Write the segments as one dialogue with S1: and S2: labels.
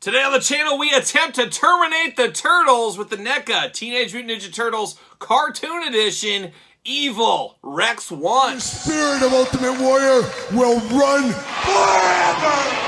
S1: Today on the channel, we attempt to terminate the Turtles with the NECA Teenage Mutant Ninja Turtles Cartoon Edition Evil Rex-1.
S2: The spirit of Ultimate Warrior will run forever!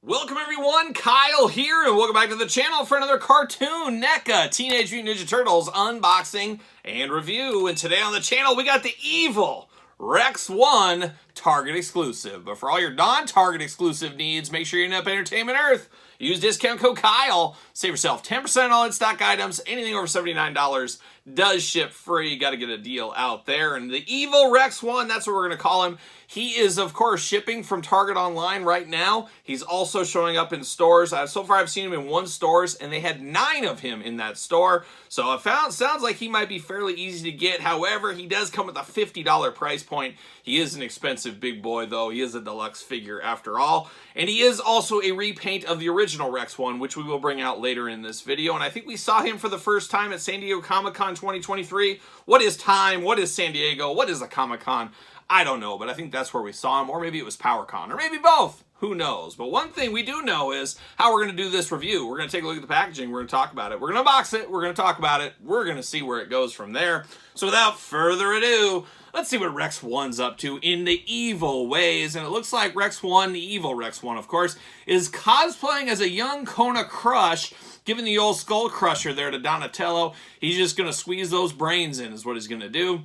S1: Welcome everyone, Kyle here, and welcome back to the channel for another cartoon NECA Teenage Mutant Ninja Turtles unboxing and review. And today on the channel we got the Evil Rex-1 Target exclusive. But for all your non-Target exclusive needs, make sure you're in Up Entertainment Earth. Use discount code Kyle, save yourself 10% on all in-stock items. Anything over $79 does ship free. Got to get a deal out there. And the Evil Rex-1, that's what we're going to call him. He is, of course, shipping from Target Online right now. He's also showing up in stores. So far, I've seen him in 1 store, and they had 9 of him in that store. So it sounds like he might be fairly easy to get. However, he does come with a $50 price point. He is an expensive big boy, though. He is a deluxe figure after all. And he is also a repaint of the original Rex-1, which we will bring out later in this video. And I think we saw him for the first time at San Diego Comic-Con 2023. What is time? What is San Diego? What is a Comic-Con? I don't know, but I think that's where we saw him, or maybe it was PowerCon, or maybe both. Who knows? But one thing we do know is how we're going to do this review. We're going to take a look at the packaging. We're going to talk about it. We're going to unbox it. We're going to talk about it. We're going to see where it goes from there. So without further ado, let's see what Rex-1's up to in the evil ways. And it looks like Rex-1, the evil Rex-1, of course, is cosplaying as a young Kona Crush, giving the old Skull Crusher there to Donatello. He's just going to squeeze those brains in is what he's going to do.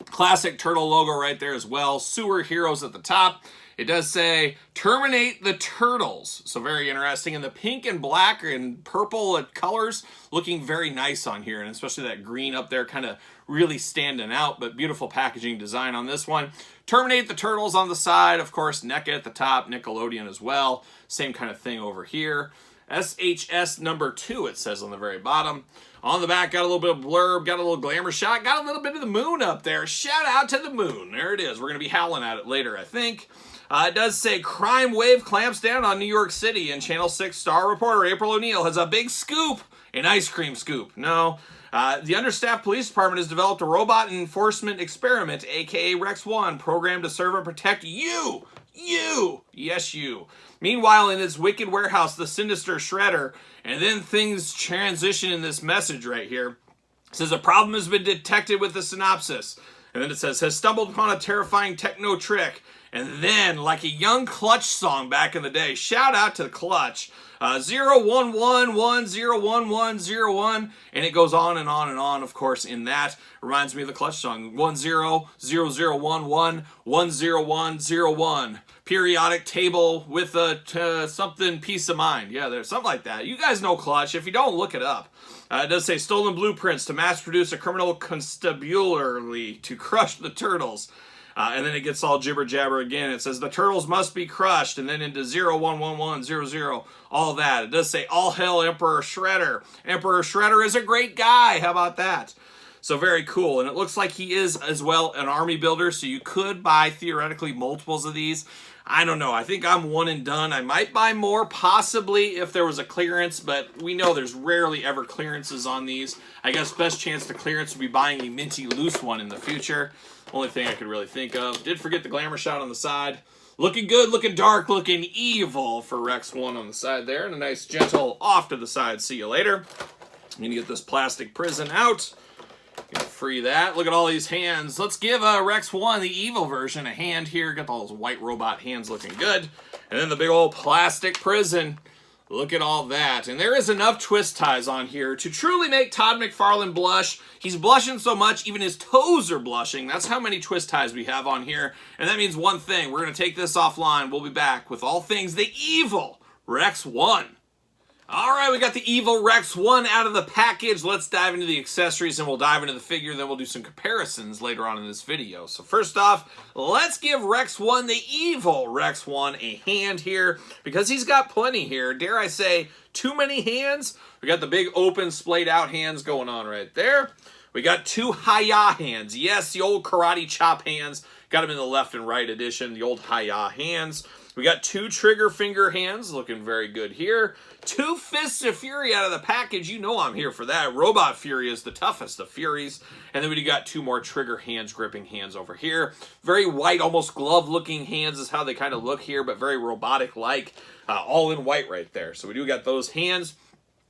S1: Classic turtle logo right there as well. Sewer heroes at the top. It does say, terminate the turtles. So very interesting. And the pink and black and purple colors looking very nice on here. And especially that green up there kind of really standing out. But beautiful packaging design on this one. Terminate the turtles on the side. Of course, NECA at the top. Nickelodeon as well. Same kind of thing over here. SHS number 2, it says on the very bottom. On the back, got a little bit of blurb, got a little glamour shot, got a little bit of the moon up there. Shout out to the moon. There it is. We're going to be howling at it later, I think. It does say, crime wave clamps down on New York City, and Channel 6 star reporter April O'Neil has a big scoop, an ice cream scoop. No. The understaffed police department has developed a robot enforcement experiment, aka Rex-1, programmed to serve and protect you. You! Yes, you. Meanwhile, in its wicked warehouse, the sinister Shredder, and then things transition in this message right here. It says, a problem has been detected with the synopsis. And then it says, has stumbled upon a terrifying techno trick. And then, like a young Clutch song back in the day, shout out to Clutch, 011101101, and it goes on and on and on, of course, in that. Reminds me of the Clutch song, 1000110101. Periodic table with a something peace of mind. Yeah, there's something like that. You guys know Clutch. If you don't, look it up. It does say stolen blueprints to mass produce a criminal constabulary to crush the turtles. And then it gets all jibber jabber again. It says the turtles must be crushed, and then into 011100, all that. It does say all hail Emperor Shredder. Emperor Shredder is a great guy. How about that? So very cool. And it looks like he is as well an army builder, so you could buy theoretically multiples of these. I don't know. I think I'm one and done. I might buy more, possibly, if there was a clearance, but we know there's rarely ever clearances on these. I guess best chance to clearance would be buying a minty loose one in the future. Only thing I could really think of. Did forget the glamour shot on the side. Looking good, looking dark, looking evil for Rex-1 on the side there. And a nice gentle off to the side. See you later. I'm going to get this plastic prison out. Gonna free that. Look at all these hands. Let's give Rex-1, the evil version, a hand here. Got all those white robot hands looking good. And then the big old plastic prison. Look at all that. And there is enough twist ties on here to truly make Todd McFarlane blush. He's blushing so much, even his toes are blushing. That's how many twist ties we have on here. And that means one thing. We're going to take this offline. We'll be back with all things the evil Rex-1. All right, we got the evil Rex-1 out of the package. Let's dive into the accessories and we'll dive into the figure. Then we'll do some comparisons later on in this video. So first off, let's give Rex-1, the evil Rex-1, a hand here because he's got plenty here. Dare I say, too many hands? We got the big open, splayed out hands going on right there. We got two Hi-Ya hands. Yes, the old karate chop hands. Got them in the left and right edition, the old Hi-Ya hands. We got two trigger finger hands, looking very good here. Two Fists of Fury out of the package. You know I'm here for that. Robot Fury is the toughest of Furies. And then we got two more trigger hands, gripping hands over here. Very white, almost glove-looking hands is how they kind of look here, but very robotic-like. All in white right there. So we do got those hands.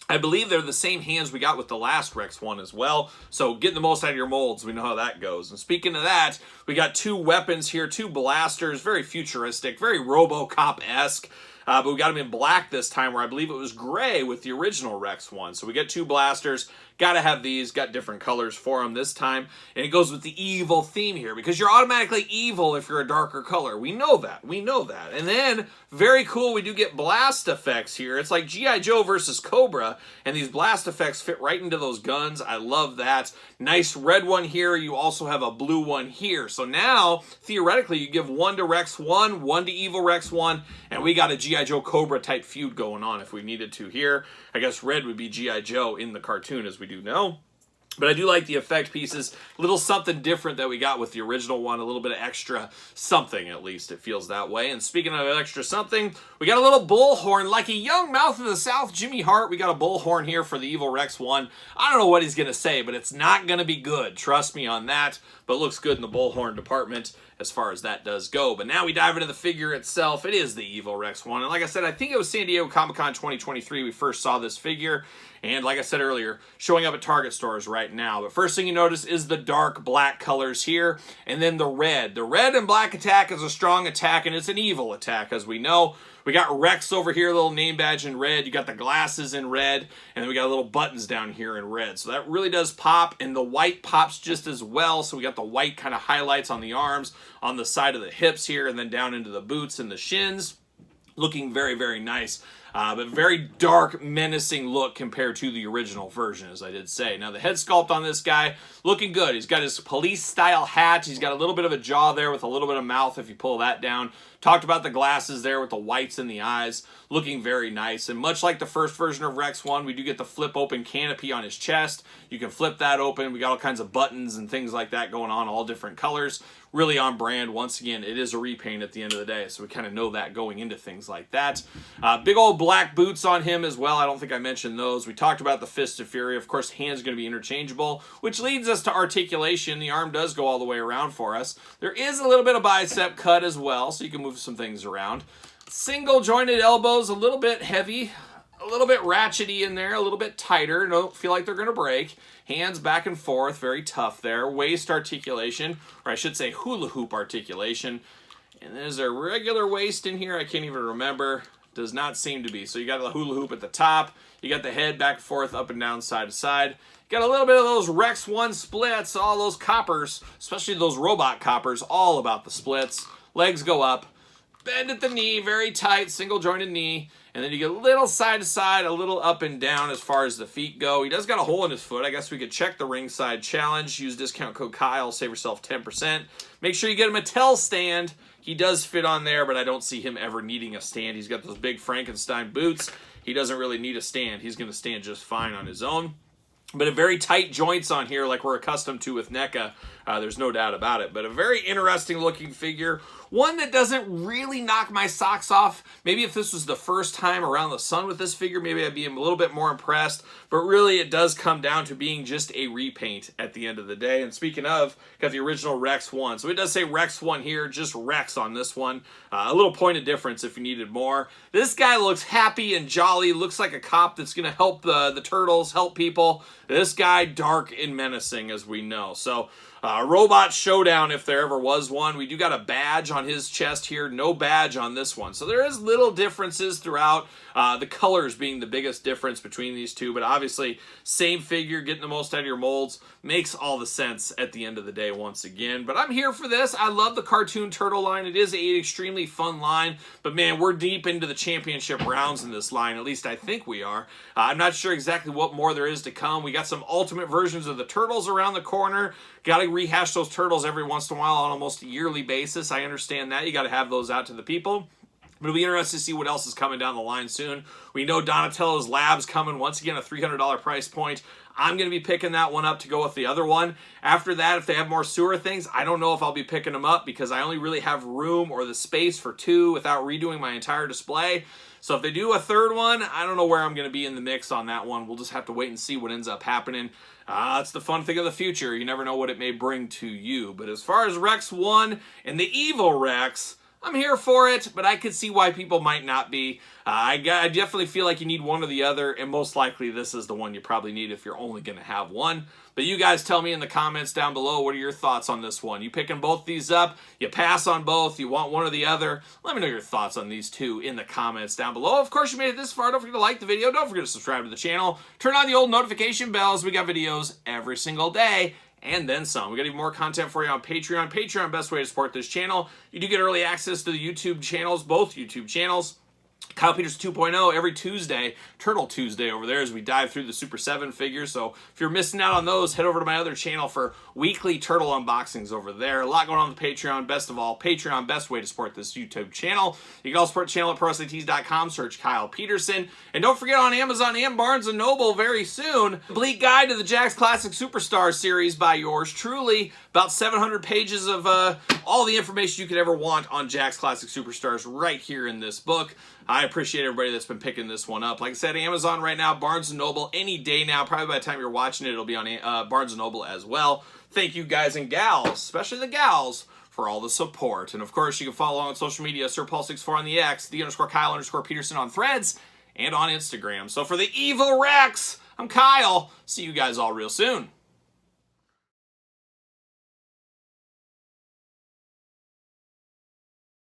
S1: I believe they're the same hands we got with the last Rex-1 as well. So getting the most out of your molds, we know how that goes. And speaking of that, we got two weapons here, two blasters, very futuristic, very RoboCop-esque. But we got them in black this time, where I believe it was gray with the original Rex-1. So we get two blasters. Got to have these. Got different colors for them this time. And it goes with the evil theme here, because you're automatically evil if you're a darker color. We know that. We know that. And then, very cool, we do get blast effects here. It's like G.I. Joe versus Cobra, and these blast effects fit right into those guns. I love that. Nice red one here. You also have a blue one here. So now, theoretically, you give one to Rex-1, one to evil Rex-1, and we got a G.I. Joe Cobra type feud going on if we needed to here. I guess red would be G.I. Joe in the cartoon, as we do know. But I do like the effect pieces. A little something different that we got with the original one. A little bit of extra something, at least. It feels that way. And speaking of extra something, we got a little bullhorn. Like a young Mouth of the South, Jimmy Hart, we got a bullhorn here for the evil Rex-1. I don't know what he's going to say, but it's not going to be good. Trust me on that. But it looks good in the bullhorn department as far as that does go. But now we dive into the figure itself. It is the evil Rex-1. And like I said, I think it was San Diego Comic-Con 2023 we first saw this figure. And like I said earlier, showing up at Target stores right now. But first thing you notice is the dark black colors here. And then the red. The red and black attack is a strong attack, and it's an evil attack, as we know. We got Rex over here, little name badge in red. You got the glasses in red. And then we got little buttons down here in red. So that really does pop. And the white pops just as well. So we got the white kind of highlights on the arms, on the side of the hips here, and then down into the boots and the shins. Looking very, very nice. But very dark, menacing look compared to the original version, as I did say. Now, the head sculpt on this guy, looking good. He's got his police-style hat. He's got a little bit of a jaw there with a little bit of mouth if you pull that down. Talked about the glasses there with the whites in the eyes. Looking very nice. And much like the first version of Rex-1, we do get the flip-open canopy on his chest. You can flip that open. We got all kinds of buttons and things like that going on, all different colors. Really on brand. Once again, it is a repaint at the end of the day, so we kind of know that going into things like that. Big old black boots on him as well. I don't think I mentioned those. We talked about the Fist of Fury. Of course, hands are going to be interchangeable, which leads us to articulation. The arm does go all the way around for us. There is a little bit of bicep cut as well, so you can move some things around. Single jointed elbows, a little bit heavy, a little bit ratchety in there, a little bit tighter. Don't feel like they're going to break. Hands back and forth, very tough there. Waist articulation, or I should say hula hoop articulation. And there's a regular waist in here. I can't even remember. Does not seem to be. So you got the hula hoop at the top. You got the head back and forth, up and down, side to side. Got a little bit of those Rex-1 splits, all those coppers, especially those robot coppers, all about the splits. Legs go up. Bend at the knee, very tight, single jointed knee. And then you get a little side to side, a little up and down as far as the feet go. He does got a hole in his foot. I guess we could check the ringside challenge. Use discount code Kyle, save yourself 10%. Make sure you get him a Mattel stand. He does fit on there, but I don't see him ever needing a stand. He's got those big Frankenstein boots. He doesn't really need a stand. He's going to stand just fine on his own. But a very tight joints on here like we're accustomed to with NECA. There's no doubt about it. But a very interesting looking figure. One that doesn't really knock my socks off. Maybe if this was the first time around the sun with this figure, maybe I'd be a little bit more impressed. But really, it does come down to being just a repaint at the end of the day. And speaking of, got the original Rex-1. So it does say Rex-1 here, just Rex on this one. A little point of difference if you needed more. This guy looks happy and jolly. Looks like a cop that's going to help the turtles, help people. This guy, dark and menacing, as we know. So Robot Showdown, if there ever was one. We do got a badge on his chest here, no badge on this one. So there is little differences throughout, the colors being the biggest difference between these two, but obviously same figure, getting the most out of your molds makes all the sense at the end of the day once again. But I'm here for this. I love the cartoon turtle line. It is an extremely fun line, but man, we're deep into the championship rounds in this line. At least I think we are. I'm not sure exactly what more there is to come. We got some ultimate versions of the turtles around the corner. Got to rehash those turtles every once in a while on almost a yearly basis. I understand that. You got to have those out to the people. But it'll be interesting to see what else is coming down the line soon. We know Donatello's Lab's coming. Once again, a $300 price point. I'm going to be picking that one up to go with the other one. After that, if they have more sewer things, I don't know if I'll be picking them up because I only really have room or the space for two without redoing my entire display. So if they do a third one, I don't know where I'm going to be in the mix on that one. We'll just have to wait and see what ends up happening. It's the fun thing of the future. You never know what it may bring to you. But as far as Rex-1 and the evil Rex, I'm here for it, but I could see why people might not be. I definitely feel like you need one or the other, and most likely this is the one you probably need if you're only going to have one. But you guys tell me in the comments down below, what are your thoughts on this one? You picking both these up? You pass on both? You want one or the other? Let me know your thoughts on these two in the comments down below. Of course, you made it this far. Don't forget to like the video. Don't forget to subscribe to the channel. Turn on the old notification bells. We got videos every single day. And then some. We got even more content for you on Patreon. Patreon, best way to support this channel. You do get early access to the YouTube channels, both YouTube channels. Kyle Peterson 2.0 every Tuesday, Turtle Tuesday over there as we dive through the Super 7 figures. So if you're missing out on those, head over to my other channel for weekly Turtle unboxings over there. A lot going on with Patreon. Best of all, Patreon, best way to support this YouTube channel. You can also support the channel at ProWrestlingTees.com, search Kyle Peterson. And don't forget on Amazon and Barnes & Noble very soon, Complete Guide to the Jakks Classic Superstar series by yours truly. About 700 pages of all the information you could ever want on Jakks Classic Superstars right here in this book. I appreciate everybody that's been picking this one up. Like I said, Amazon right now, Barnes & Noble, any day now. Probably by the time you're watching it, it'll be on Barnes & Noble as well. Thank you guys and gals, especially the gals, for all the support. And of course, you can follow along on social media, SirPaul64 on the X, _Kyle_Peterson on Threads, and on Instagram. So for the evil Rex, I'm Kyle. See you guys all real soon.